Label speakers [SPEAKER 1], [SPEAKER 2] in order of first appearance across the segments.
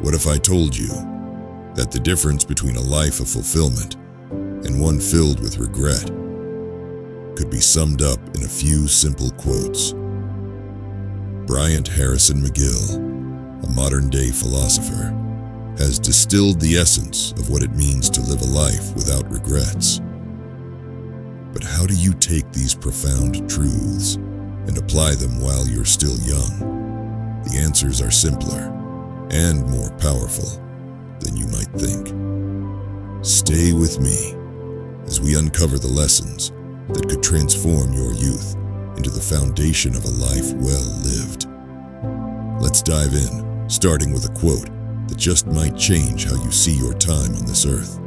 [SPEAKER 1] What if I told you that the difference between a life of fulfillment and one filled with regret could be summed up in a few simple quotes? Bryant McGill, a modern-day philosopher, has distilled the essence of what it means to live a life without regrets. But how do you take these profound truths and apply them while you're still young? The answers are simpler and more powerful than you might think. Stay with me as we uncover the lessons that could transform your youth into the foundation of a life well lived. Let's dive in, starting with a quote that just might change how you see your time on this earth.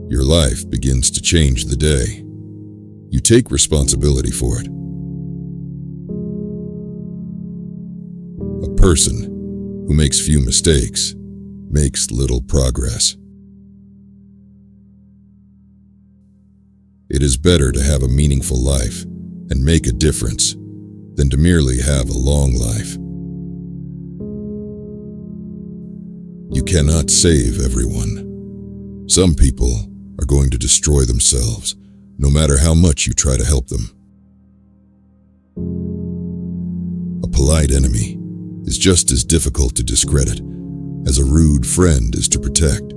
[SPEAKER 1] Your life begins to change the day you take responsibility for it. A person who makes few mistakes makes little progress. It is better to have a meaningful life and make a difference than to merely have a long life. You cannot save everyone. Some people are going to destroy themselves, no matter how much you try to help them. A polite enemy is just as difficult to discredit as a rude friend is to protect.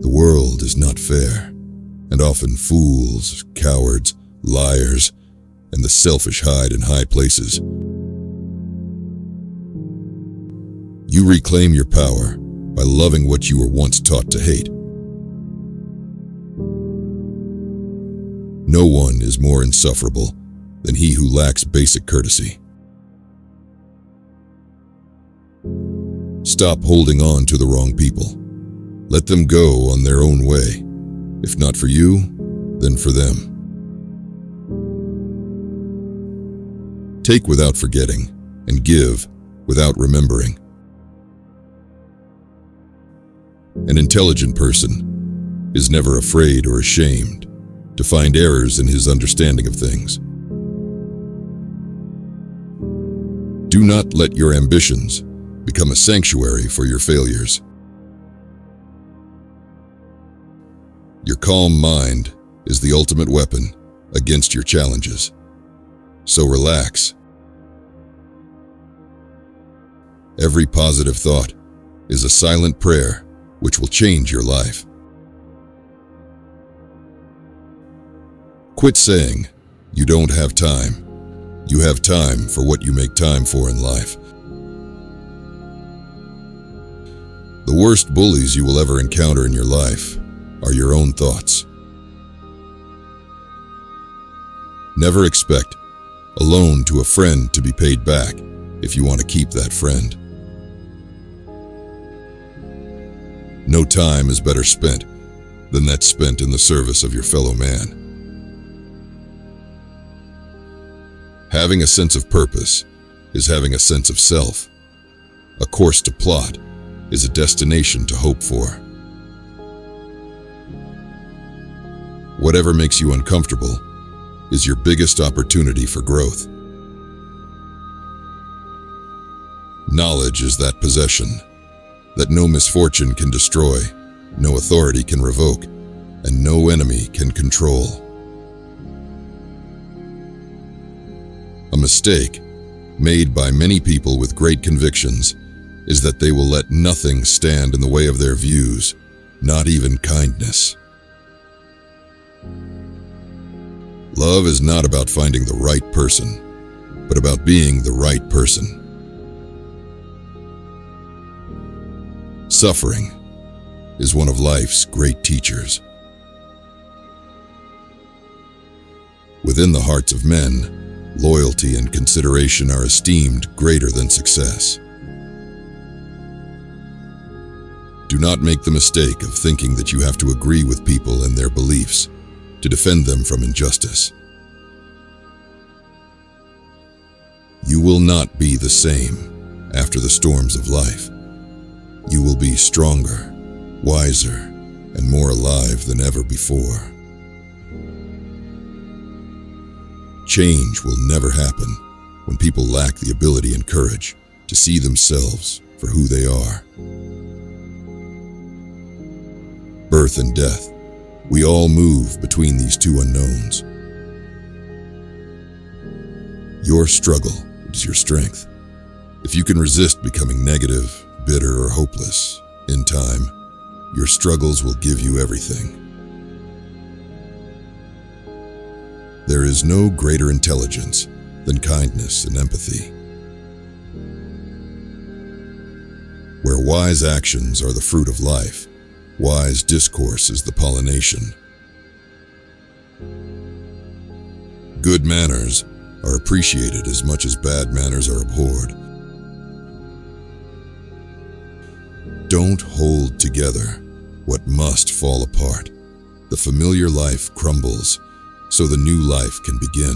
[SPEAKER 1] The world is not fair, and often fools, cowards, liars, and the selfish hide in high places. You reclaim your power by loving what you were once taught to hate. No one is more insufferable than he who lacks basic courtesy. Stop holding on to the wrong people. Let them go on their own way. If not for you, then for them. Take without forgetting, and give without remembering. An intelligent person is never afraid or ashamed to find errors in his understanding of things. Do not let your ambitions become a sanctuary for your failures. Your calm mind is the ultimate weapon against your challenges. So relax. Every positive thought is a silent prayer which will change your life. Quit saying, "You don't have time." You have time for what you make time for in life. The worst bullies you will ever encounter in your life are your own thoughts. Never expect a loan to a friend to be paid back if you want to keep that friend. No time is better spent than that spent in the service of your fellow man. Having a sense of purpose is having a sense of self. A course to plot is a destination to hope for. Whatever makes you uncomfortable is your biggest opportunity for growth. Knowledge is that possession that no misfortune can destroy, no authority can revoke, and no enemy can control. A mistake made by many people with great convictions is that they will let nothing stand in the way of their views, not even kindness. Love is not about finding the right person, but about being the right person. Suffering is one of life's great teachers. Within the hearts of men, loyalty and consideration are esteemed greater than success. Do not make the mistake of thinking that you have to agree with people and their beliefs to defend them from injustice. You will not be the same after the storms of life. You will be stronger, wiser, and more alive than ever before. Change will never happen when people lack the ability and courage to see themselves for who they are. Birth and death. We all move between these two unknowns. Your struggle is your strength. If you can resist becoming negative, bitter, or hopeless, in time, your struggles will give you everything. There is no greater intelligence than kindness and empathy. Where wise actions are the fruit of life, wise discourse is the pollination. Good manners are appreciated as much as bad manners are abhorred. Don't hold together what must fall apart. The familiar life crumbles, so the new life can begin.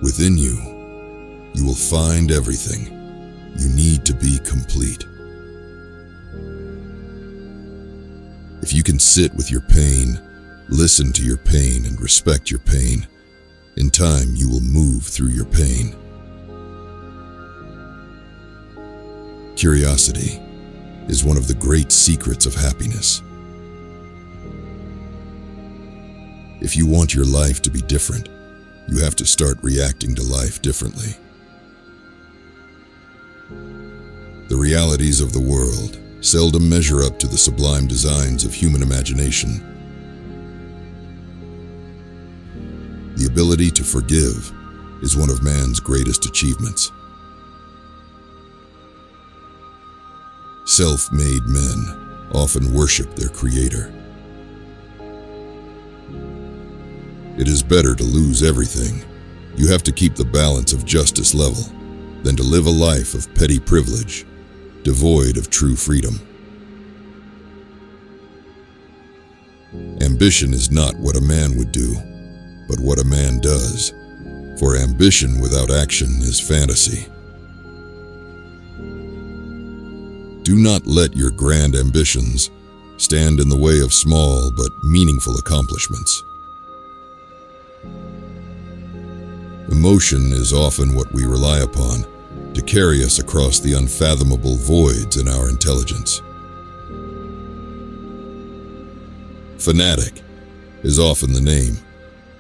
[SPEAKER 1] Within you, you will find everything you need to be complete. If you can sit with your pain, listen to your pain, and respect your pain, in time you will move through your pain. Curiosity is one of the great secrets of happiness. If you want your life to be different, you have to start reacting to life differently. The realities of the world seldom measure up to the sublime designs of human imagination. The ability to forgive is one of man's greatest achievements. Self-made men often worship their creator. It is better to lose everything. You have to keep the balance of justice level than to live a life of petty privilege, devoid of true freedom. Ambition is not what a man would do, but what a man does. For ambition without action is fantasy. Do not let your grand ambitions stand in the way of small but meaningful accomplishments. Emotion is often what we rely upon to carry us across the unfathomable voids in our intelligence. Fanatic is often the name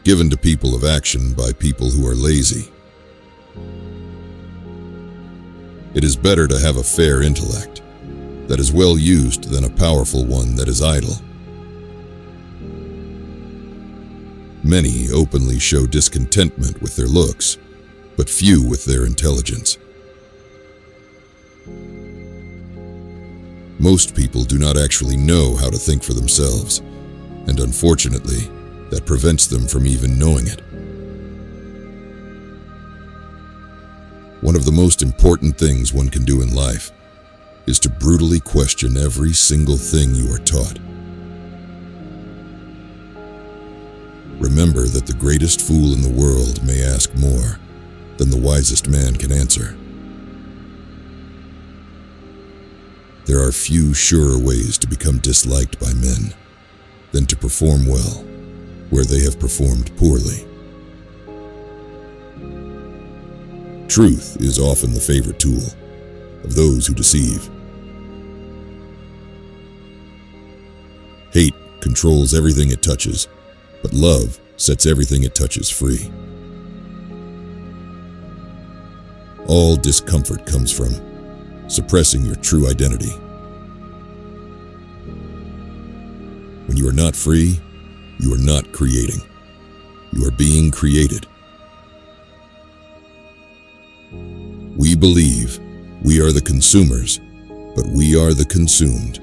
[SPEAKER 1] given to people of action by people who are lazy. It is better to have a fair intellect that is well used than a powerful one that is idle. Many openly show discontentment with their looks, but few with their intelligence. Most people do not actually know how to think for themselves, and unfortunately, that prevents them from even knowing it. One of the most important things one can do in life is to brutally question every single thing you are taught. Remember that the greatest fool in the world may ask more than the wisest man can answer. There are few surer ways to become disliked by men than to perform well where they have performed poorly. Truth is often the favorite tool of those who deceive. Hate controls everything it touches, but love sets everything it touches free. All discomfort comes from suppressing your true identity. When you are not free, you are not creating. You are being created. We believe we are the consumers, but we are the consumed.